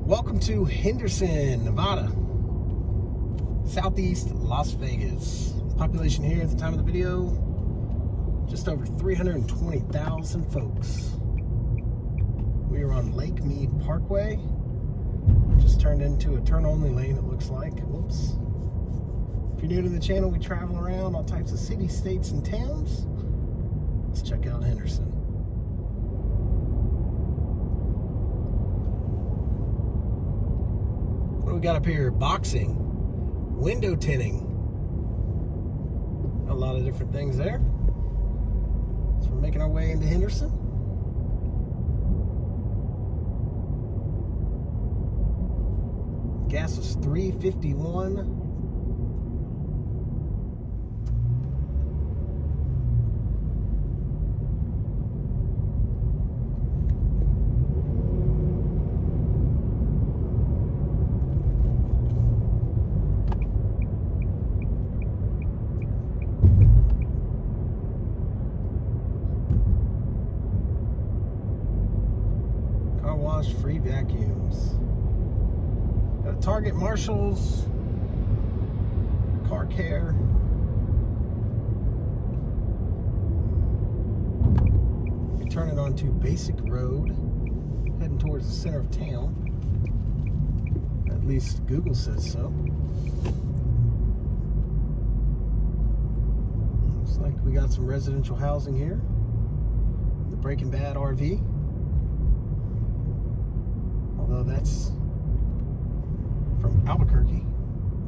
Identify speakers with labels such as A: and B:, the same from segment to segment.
A: Welcome to Henderson, Nevada, southeast Las Vegas. Population here at the time of the video, just over 320,000 folks. We are on Lake Mead Parkway. Just turned into a turn-only lane, it looks like. Whoops. If you're new to the channel, we travel around all types of cities, states, and towns. Let's check out Henderson. What do we got up here? Boxing, window tinting. A lot of different things there. So we're making our way into Henderson. Gas was $3.51. Car wash, free vacuums. Got a Target, Marshalls, car care. You're turning onto Basic Road, heading towards the center of town. At least Google says so. Looks like we got some residential housing here. The Breaking Bad RV. Although that's from Albuquerque,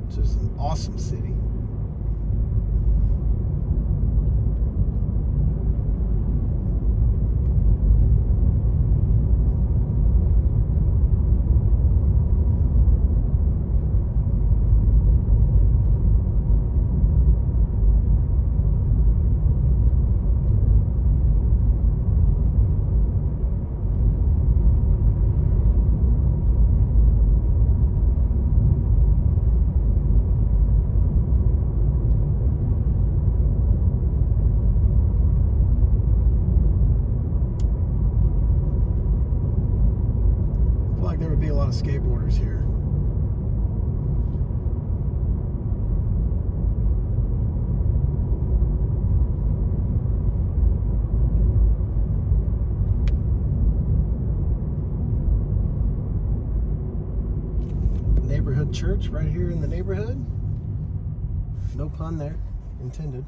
A: which is an awesome city. There would be a lot of skateboarders here. Neighborhood church right here in the neighborhood. No pun there intended.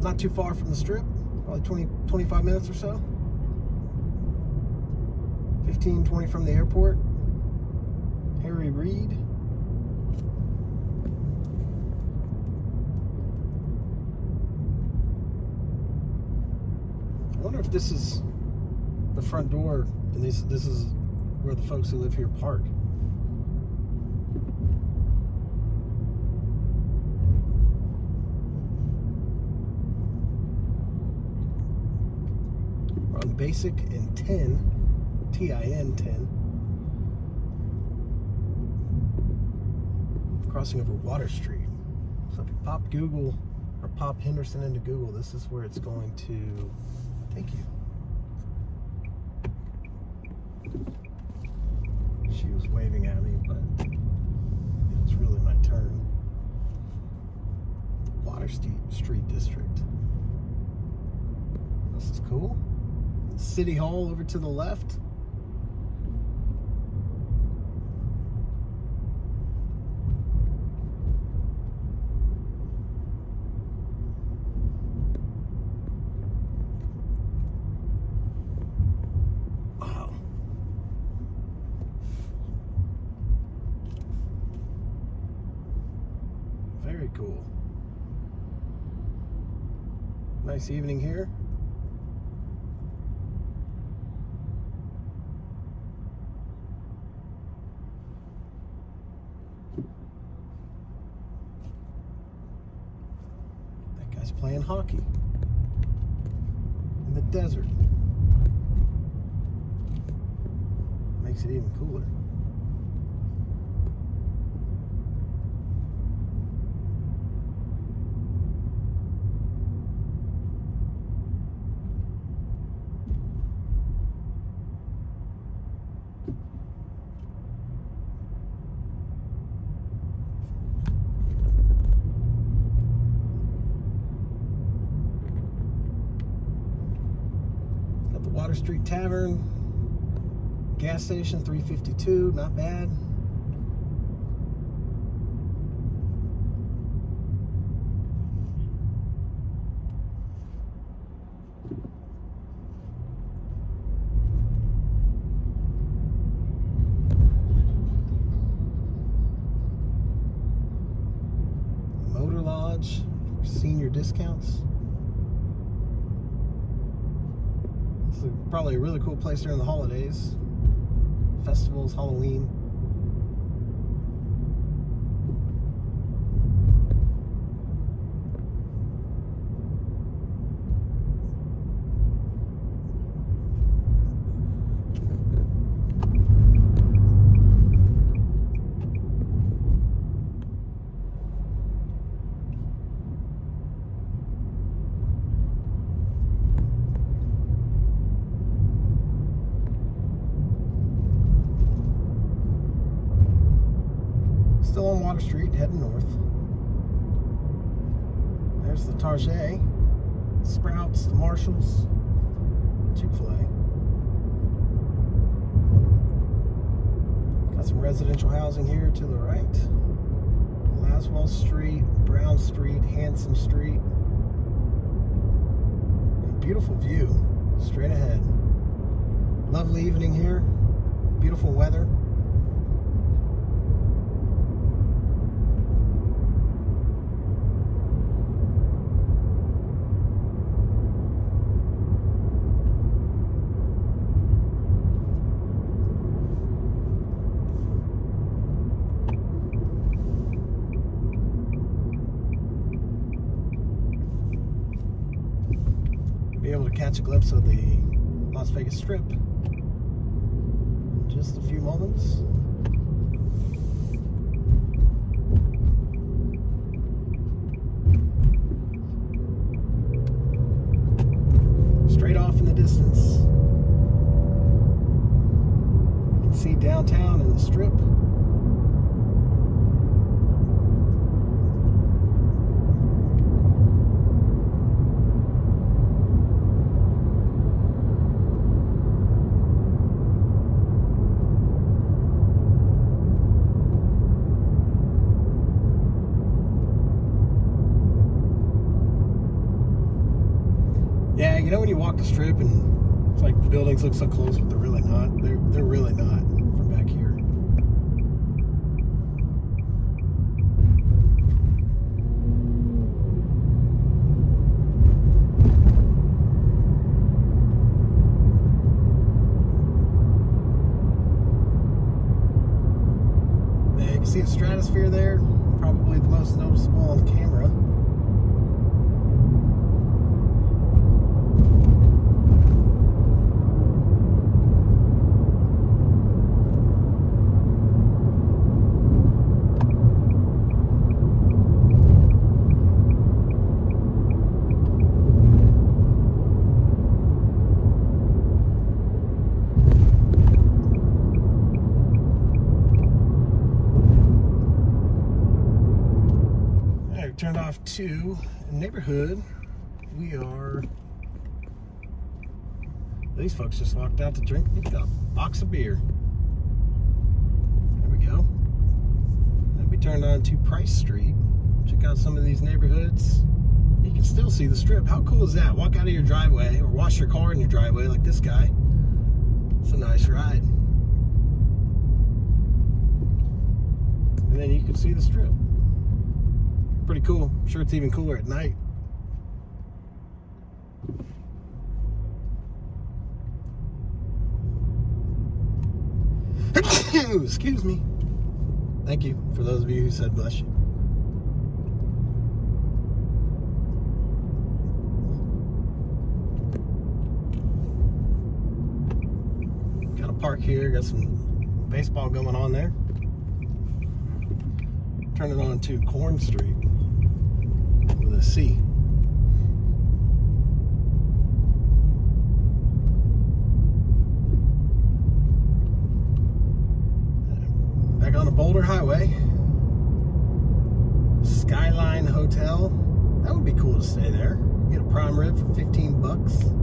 A: Not too far from the strip, probably 25 minutes or so. 15, 20 from the airport. Harry Reid. I wonder if this is the front door and this is where the folks who live here park. On Basic and 10, TIN 10, crossing over Water Street. So if you pop Google or pop Henderson into Google, this is where it's going to take you. She was waving at me, but it was really my turn. Water Street District. This is cool. City Hall over to the left. Wow. Very cool. Nice evening here. guys playing hockey in the desert. Makes it even cooler. At the Water Street Tavern. Gas station, $3.52, not bad. Motor Lodge, senior discounts. This is probably a really cool place during the holidays. Festivals, Halloween. Still on Water Street, heading north. There's the Target, Sprouts, the Marshalls, Chick-fil-A. Got some residential housing here to the right. Laswell Street, Brown Street, Hanson Street. And a beautiful view straight ahead. Lovely evening here. Beautiful weather. Be able to catch a glimpse of the Las Vegas Strip in just a few moments. Straight off in the distance, you can see downtown and the Strip. Yeah, you know when you walk the Strip and it's like the buildings look so close, but they're really not. They're really not from back here. Yeah, you can see the stratosphere there. Probably the most noticeable on camera. Turned off to a neighborhood. These folks just walked out to drink. They've got a box of beer. There we go. Then we turned on to Price Street. Check out some of these neighborhoods. You can still see the Strip. How cool is that? Walk out of your driveway or wash your car in your driveway like this guy. It's a nice ride. And then you can see the Strip. Pretty cool. I'm sure it's even cooler at night. Excuse me. Thank you for those of you who said bless you. park here. Got some baseball going on there. Turning on to Corn Street with a C. Back on the Boulder Highway. Skyline Hotel. That would be cool to stay there. Get a prime rib for $15.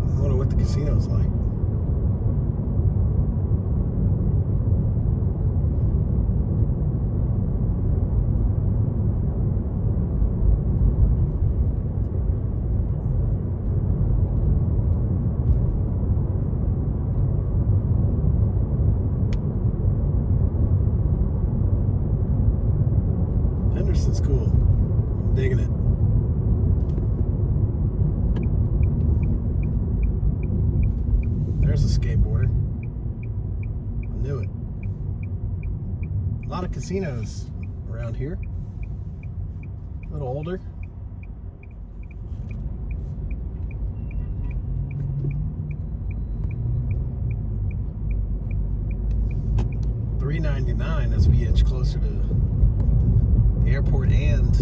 A: I wonder what the casino's like. Henderson's cool. I'm digging it. There's a skateboarder. I knew it. A lot of casinos around here. A little older. $3.99 as we inch closer to the airport and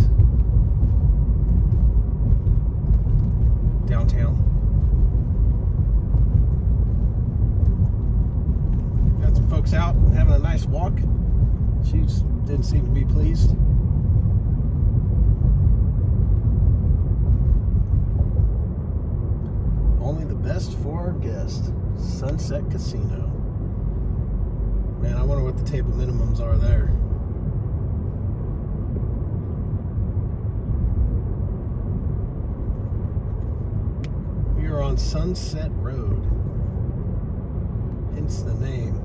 A: downtown. Got some folks out having a nice walk. She just didn't seem to be pleased. Only the best for our guests. Sunset Casino. Man, I wonder what the table minimums are there. We are on Sunset Road. Hence the name.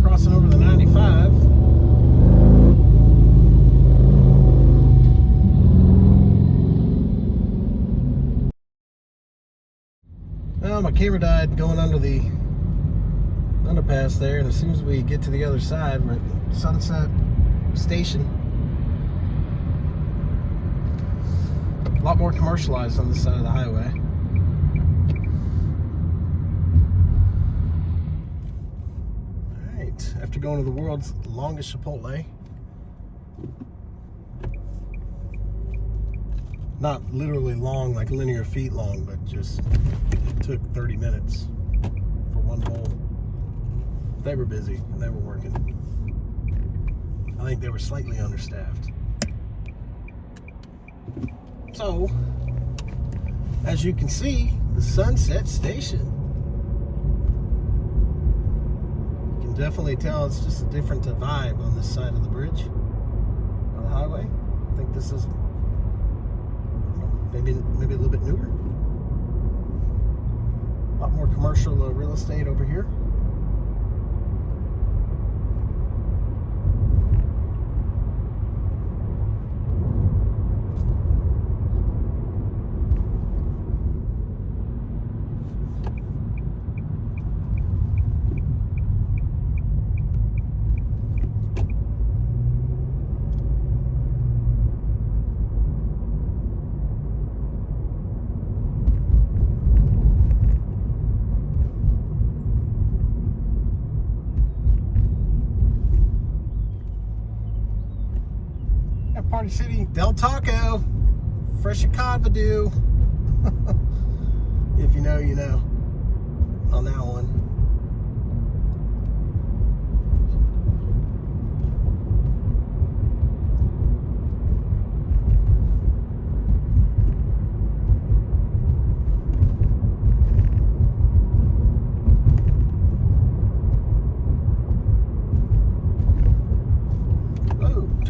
A: Crossing over the 95. Well, my camera died going under the underpass there, and as soon as we get to the other side, we're at Sunset Station. A lot more commercialized on this side of the highway. After going to the world's longest Chipotle. Not literally long, like linear feet long, but just it took 30 minutes for one bowl. They were busy and they were working. I think they were slightly understaffed. So, as you can see, the Sunset Station. Definitely tell it's just a different vibe on this side of the bridge, on the highway. I think this is maybe a little bit newer. A lot more commercial real estate over here. Party City, Del Taco, fresh Codvadoo. If you know, you know. On that one.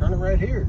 A: turn it right here.